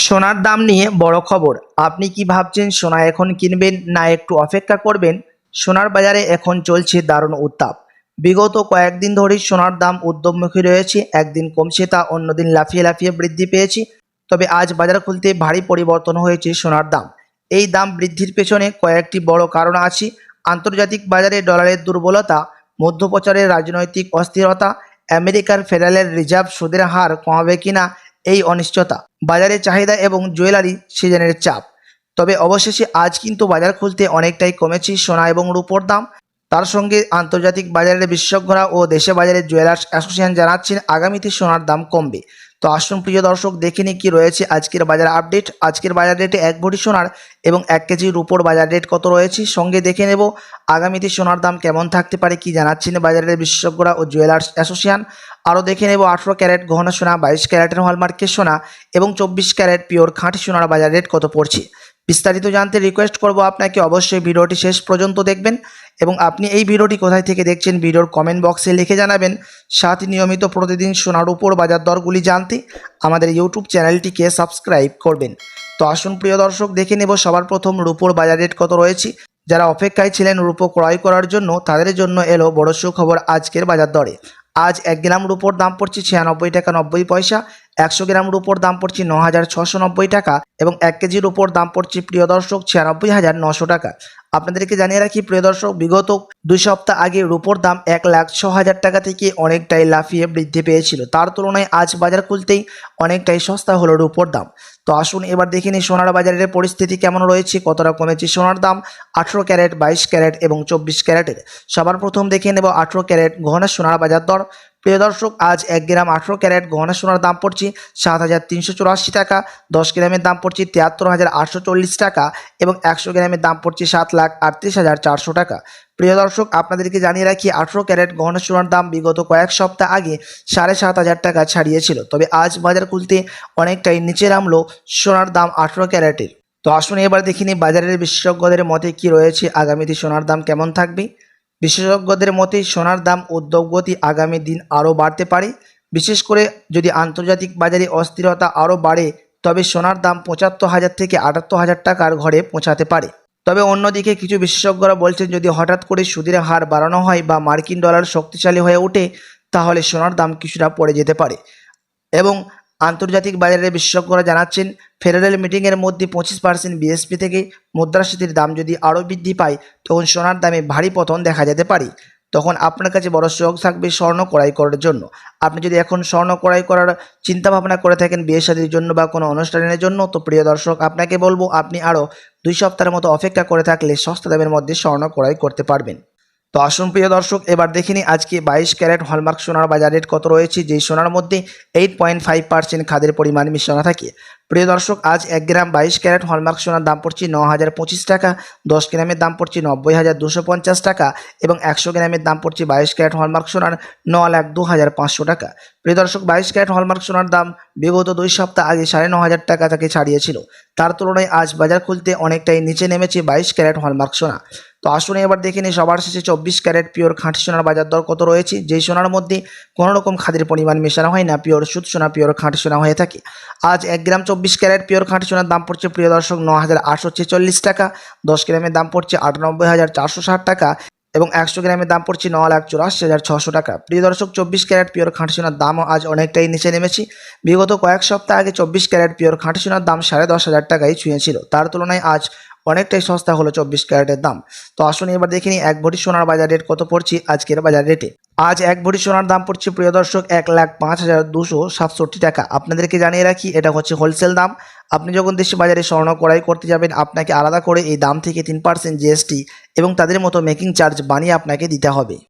সোনার দাম নিয়ে বড় খবর। আপনি কি ভাবছেন সোনা এখন কিনবেন না একটু অপেক্ষা করবেন? সোনার বাজারে এখন চলছে দারুণ উত্তাপ। বিগত কয়েকদিন ধরেই সোনার দাম ঊর্ধ্বমুখী রয়েছে, একদিন কমছে তা অন্যদিন লাফিয়ে লাফিয়ে বৃদ্ধি পেয়েছে। তবে আজ বাজার খুলতে ভারী পরিবর্তন হয়েছে সোনার দাম। এই দাম বৃদ্ধির পেছনে কয়েকটি বড় কারণ আছে। আন্তর্জাতিক বাজারে ডলারের দুর্বলতা, মধ্যপ্রাচ্যের রাজনৈতিক অস্থিরতা, আমেরিকার ফেডারেল রিজার্ভ সুদের হার কমাবে কিনা এই অনিশ্চয়তা, বাজারে চাহিদা এবং জুয়েলারি সিজনের চাপ। তবে অবশেষে আজ কিন্তু বাজার খুলতে অনেকটাই কমেছে সোনা এবং রূপোর দাম। তার সঙ্গে আন্তর্জাতিক বাজারের বিশেষজ্ঞরা ও দেশে বাজারের জুয়েলার্স অ্যাসোসিয়েশন জানাচ্ছেন আগামীতে সোনার দাম কমবে। তো আসুন প্রিয় দর্শক, দেখে নিই কী রয়েছে আজকের বাজার আপডেট। আজকের বাজার রেটে 1 ভরি সোনার এবং 1 কেজি রূপোর বাজার রেট কত রয়েছে, সঙ্গে দেখে নেব আগামীতে সোনার দাম কেমন থাকতে পারে, কি জানাচ্ছেন বাজারের বিশেষজ্ঞরা ও জুয়েলার্স অ্যাসোসিয়েশন। আরও দেখে নেব 18 ক্যারেট গহনা সোনা, 22 ক্যারেটের হলমার্কের সোনা এবং 24 ক্যারেট পিওর খাঁটি সোনার বাজার রেট কত পড়ছে। বিস্তারিত জানতে রিকোয়েস্ট করব আপনাকে অবশ্যই ভিডিওটি শেষ পর্যন্ত দেখবেন এবং আপনি এই ভিডিওটি কোথায় থেকে দেখছেন ভিডিওর কমেন্ট বক্সে লিখে জানাবেন। সাথে নিয়মিত প্রতিদিন সোনার উপর বাজার দরগুলি জানতে আমাদের ইউটিউব চ্যানেলটিকে সাবস্ক্রাইব করবেন। তো আসুন প্রিয় দর্শক, দেখে নেব সবার প্রথম রূপোর বাজার রেট কত রয়েছে। যারা অপেক্ষায় ছিলেন রূপো ক্রয় করার জন্য তাদের জন্য এলো বড় সুখবর আজকের বাজার দরে। আজ 1 গ্রাম রূপোর দাম পড়ছে 96 টাকা 90 পয়সা, 100 গ্রাম রূপোর দাম পড়ছে 9,690 টাকা এবং 1 কেজি রূপোর দাম পড়ছে প্রিয় দর্শক 96,900 টাকা। আপনাদেরকে জানিয়ে রাখি প্রিয় দর্শক, বিগত 2 সপ্তাহ আগে রূপোর দাম 1,06,000 টাকা থেকে অনেকটাই লাফিয়ে বৃদ্ধি পেয়েছিল। তার তুলনায় আজ বাজার খুলতেই অনেকটাই সস্তা হলো রূপোর দাম। তো আসুন এবার দেখে নিই সোনার বাজারের পরিস্থিতি কেমন রয়েছে, কতটা কমেছে সোনার দাম 18 ক্যারেট, 22 ক্যারেট এবং 24 ক্যারেটের। সবার প্রথম দেখে নেব 18 ক্যারেট গহনা সোনার বাজার দর। প্রিয় দর্শক, আজ 1 গ্রাম 18 ক্যারেট গহনা সোনার দাম পড়ছে 7,384 টাকা, 10 গ্রামের দাম পড়ছে 73,840 টাকা এবং 100 গ্রামের দাম পড়ছে 7,38,400 টাকা। প্রিয় দর্শক, আপনাদেরকে জানিয়ে রাখি 18 ক্যারেট গহনা সোনার দাম বিগত কয়েক সপ্তাহ আগে 7,500 টাকা ছাড়িয়েছিল। তবে আজ বাজার খুলতে অনেকটাই নিচে নামলো সোনার দাম 18 ক্যারেটের। তো আসুন এবার দেখিনি বাজারের বিশেষজ্ঞদের মতে কি রয়েছে, আগামীতে সোনার দাম কেমন থাকবে। বিশেষজ্ঞদের মতে সোনার দাম ঊর্ধ্বগতি আগামী দিন আরও বাড়তে পারে। বিশেষ করে যদি আন্তর্জাতিক বাজারে অস্থিরতা আরও বাড়ে তবে সোনার দাম 75,000 থেকে 78,000 টাকার ঘরে পৌঁছাতে পারে। তবে অন্যদিকে কিছু বিশেষজ্ঞরা বলছেন যদি হঠাৎ করে সুদের হার বাড়ানো হয় বা মার্কিন ডলার শক্তিশালী হয়ে ওঠে তাহলে সোনার দাম কিছুটা পড়ে যেতে পারে। এবং আন্তর্জাতিক বাজারের বিশেষজ্ঞরা জানাচ্ছেন ফেডারেল মিটিংয়ের মধ্যে 25% বিএসপি থেকে মুদ্রাস্ফীতির দাম যদি আরও বৃদ্ধি পায় তখন সোনার দামে ভারী পতন দেখা যেতে পারে। তখন আপনার কাছে বড় সুযোগ থাকবে স্বর্ণ ক্রয় করার জন্য। আপনি যদি এখন স্বর্ণ ক্রয় করার চিন্তা ভাবনা করে থাকেন বিয়ে শাদীর জন্য বা কোনো অনুষ্ঠানের জন্য, তো প্রিয় দর্শক আপনাকে বলবো আপনি আরও 2 সপ্তাহের মতো অপেক্ষা করে থাকলে সস্তা দামের মধ্যে স্বর্ণ ক্রয় করতে পারবেন। তো আসুন প্রিয় দর্শক এবার দেখিনি আজকে 22 ক্যারেট হলমার্ক সোনার বাজার রেট কত রয়েছে, যেই সোনার মধ্যে 8.5% খাদের পরিমাণ মিশ্রণ থাকে। প্রিয় দর্শক, আজ 1 গ্রাম 22 ক্যারেট হলমার্ক সোনার দাম পড়ছে 9,025 টাকা, 10 গ্রামের দাম পড়ছে 90,250 টাকা এবং 100 গ্রামের দাম পড়ছে 22 ক্যারেট হলমার্ক সোনার 9,02,500 টাকা। প্রিয় দর্শক, 22 ক্যারেট হলমার্ক সোনার দাম বিগত 2 সপ্তাহ আগে 9,500 টাকা থেকে ছাড়িয়েছিল। তার তুলনায় আজ বাজার খুলতে অনেকটাই নিচে নেমেছে 22 ক্যারেট হলমার্ক সোনা। তো আসুন এবার দেখে নিই সবার শেষে 24 ক্যারেট পিওর খাঁটি সোনার বাজার দর কত রয়েছে, যেই সোনার মধ্যে কোনো রকম খাদের পরিমাণ মেশানো হয় না, পিওর সুদ সোনা, পিওর খাঁটি সোনা হয়ে থাকে। আজ 1 গ্রাম 24 ক্যারেট পিওর খাঁটি সোনার দাম পড়ছে প্রিয় দর্শক 9,846 টাকা, 10 গ্রামের দাম পড়ছে 98,460 টাকা এবং 100 গ্রামের দাম পড়ছে 9,84,600 টাকা। প্রিয় দর্শক, 24 ক্যারেট পিওর খাঁটি সোনার দামও আজ অনেকটাই নিচে নেমেছে। বিগত কয়েক সপ্তাহ আগে 24 ক্যারেট পিওর খাঁটি সোনার দাম 10,500 টাকায় ছুঁয়েছিল। তার তুলনায় আজ অনেকটাই সস্তা হলো 24 ক্যারেটের দাম। তো আসুন এবার দেখে নিই 1 ভরি সোনার বাজার রেট কত পড়ছে আজকের বাজার রেটে। আজ 1 ভরি সোনার দাম পড়ছে প্রিয় দর্শক 1,05,267 টাকা। আপনাদেরকে জানিয়ে রাখি এটা হচ্ছে হোলসেল দাম। আপনি যখন দেশি বাজারে স্বর্ণ ক্রয় করতে যাবেন আপনাকে আলাদা করে এই দাম থেকে 3% জিএসটি এবং তাদের মতো মেকিং চার্জ বানিয়ে আপনাকে দিতে হবে।